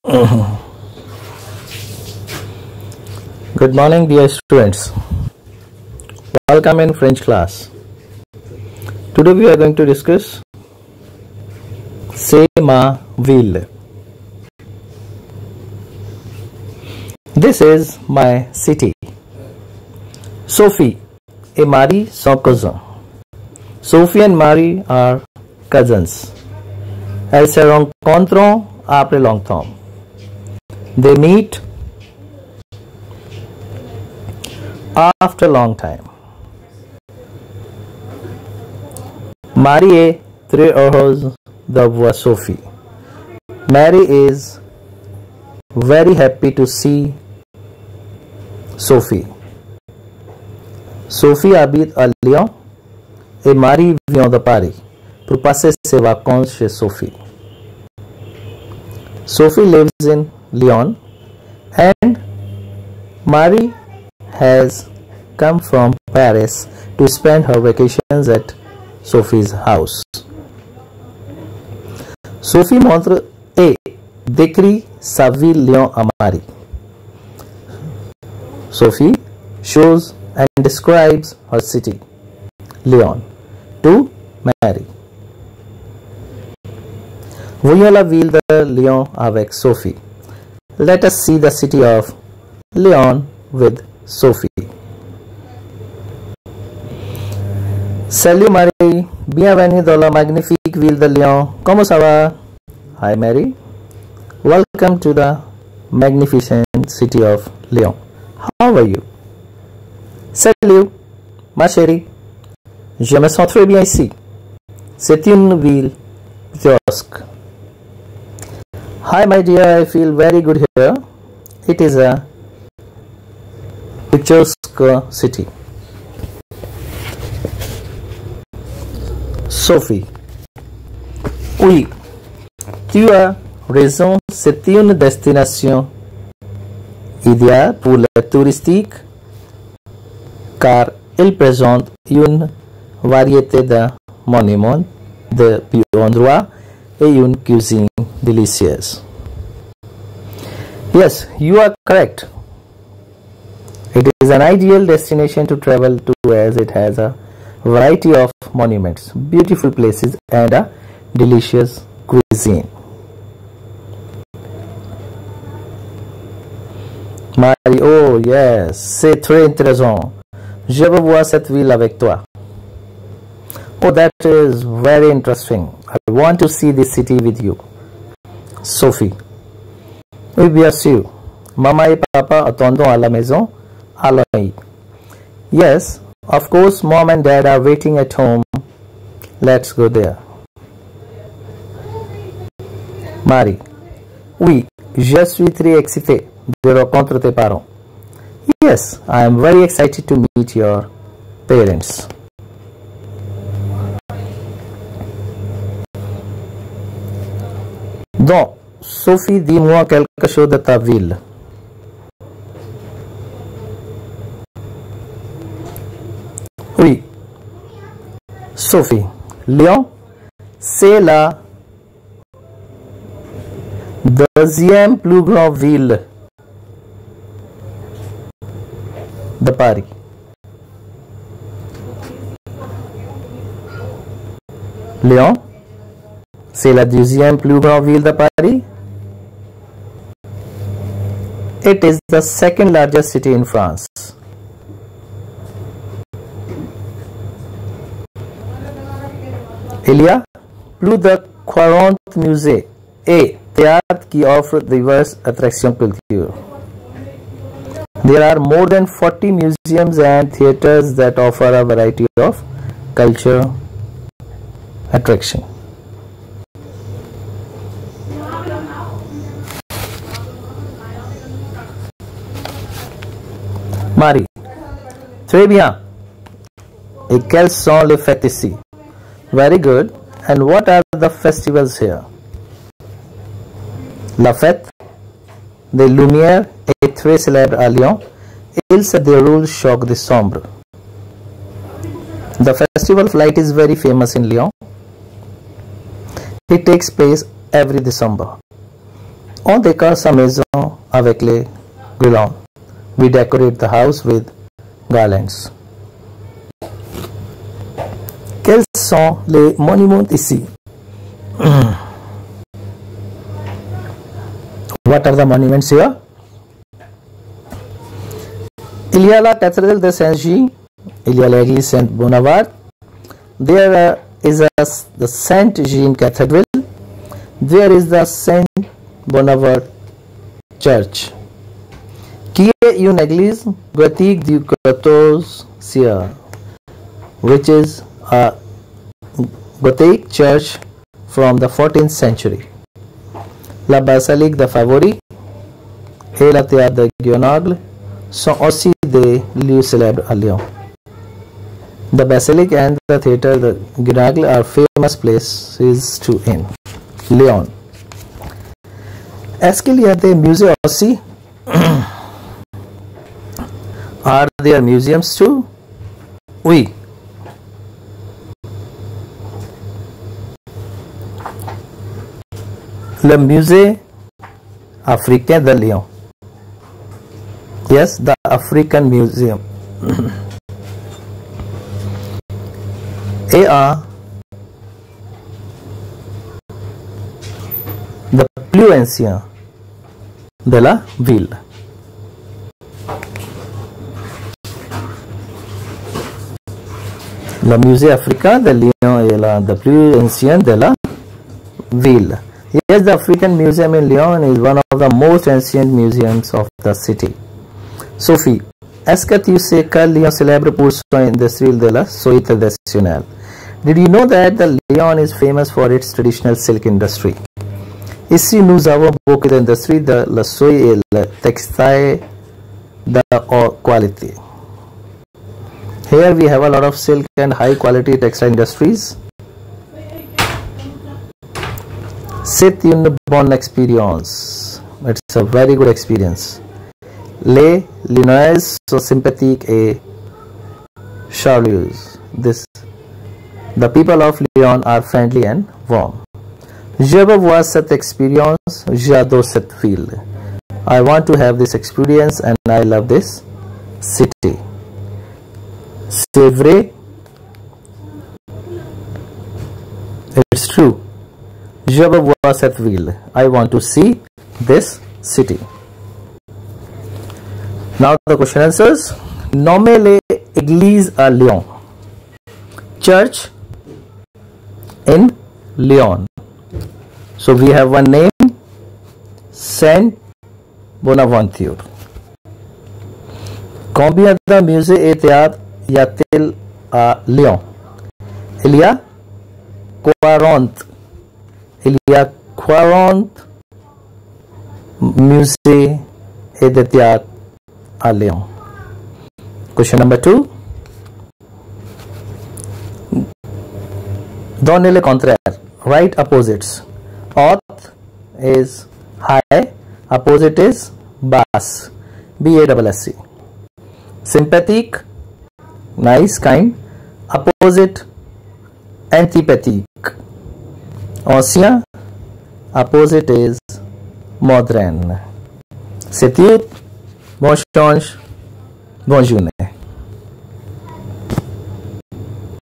Good morning, dear students. Welcome in French class. Today we are going to discuss C'est ma ville. This is my city. Sophie et Marie sont cousins. Sophie and Marie are cousins. Elles se rencontrent après longtemps. They meet after a long time. Marie est très heureuse de voir Sophie. Mary is very happy to see Sophie. Sophie habite à Lyon et Marie vient de Paris pour passer ses vacances chez Sophie. Sophie lives in Lyon and Marie has come from Paris to spend her vacations at Sophie's house. Sophie montre et décrit sa ville Lyon à Marie. Sophie shows and describes her city, Lyon, to Mary. Voyons la ville de Lyon avec Sophie. Let us see the city of Lyon with Sophie. Salut Marie, bienvenue dans la magnifique ville de Lyon. Comment ça va? Hi Mary, welcome to the magnificent city of Lyon. How are you? Salut, ma chérie, je me sens très bien ici. C'est une ville pittoresque. Hi my dear, I feel very good here. It is a picturesque city. Sophie, oui, tu as raison, c'est une destination idéale pour les touristiques car il présente une variété de monuments, de endroits et une cuisine delicieuse. Yes, you are correct. It is an ideal destination to travel to as it has a variety of monuments, beautiful places and a delicious cuisine. Marie, oh yes, c'est très intéressant. Je veux voir cette ville avec toi. Oh, that is very interesting. I want to see this city with you. Sophie, oui bien sûr. Maman et papa attendent à la maison. Allons-y. Yes, of course, mom and dad are waiting at home. Let's go there. Marie, oui, je suis très excitée de rencontrer tes parents. Yes, I am very excited to meet your parents. Donc, Sophie, dis-moi quelque chose de ta ville. Oui. Sophie, Lyon, c'est la deuxième plus grande ville de Paris. Lyon, c'est la deuxième plus grande ville de Paris. It is the second largest city in France. Il y a plus de 40 musées et théâtres qui offrent diverses attractions culturelles. There are more than 40 museums and theaters that offer a variety of culture attraction. Marie, très bien. Et quelles sont les fêtes ici? Very good. And what are the festivals here? La fête des Lumières est très célèbre à Lyon. Il se déroule chaque décembre. The festival of light is very famous in Lyon. It takes place every December. On décore sa maison avec les guirlandes. We decorate the house with garlands. Quels sont les monuments ici? What are the monuments here? Il y a la cathédrale de Saint-Gilles. Il y a l'église Saint-Bonavard. There is the Saint-Jean Cathedral. There is the Saint-Bonavard Church, qui est une église gothique du XIVe siècle, which is a Gothic church from the 14th century. La basilique de Favoris et le théâtre de Guénogle sont aussi des lieux célèbres à Lyon. The basilic and the theatre de Guénogle are famous places to in Lyon. Est-ce qu'il y a des musées aussi? Are there museums too? Oui. Le musée africain de Lyon. Yes, the African Museum. Le plus ancien de la ville. Le musée africain de Lyon est le plus ancien de la ville. Yes, the African Museum in Lyon is one of the most ancient museums of the city. Sophie, est-ce que tu sais que Lyon célèbre pour son industrie de la soie traditionnelle? Did you know that the Lyon is famous for its traditional silk industry? Ici, nous avons beaucoup d'industries de la soie et le textile de haute qualité. Here we have a lot of silk and high quality textile industries. C'est une bonne expérience. It's a very good experience. Les Lyonnais sont sympathiques et chaleureux. The people of Lyon are friendly and warm. Je veux voir cette expérience. J'adore cette ville. I want to have this experience and I love this city. C'est vrai. It's true. Je veux voir cette ville. I want to see this city. Now the question answers. Nommez les églises à Lyon. Church in Lyon. So we have one name, Saint Bonaventure. Combien de musées et théâtres y a-t-il à Lyon? Il y a 40. Il y a 40 musées et de théâtres à Lyon. Question number 2. Donnez le contraire. Write opposites. Haute is high. Opposite is basse. BASSC. Sympathetic, nice, kind. Opposite, antipathique. Ancien, opposite is modern. C'est tout. Bon change. Bonne journée.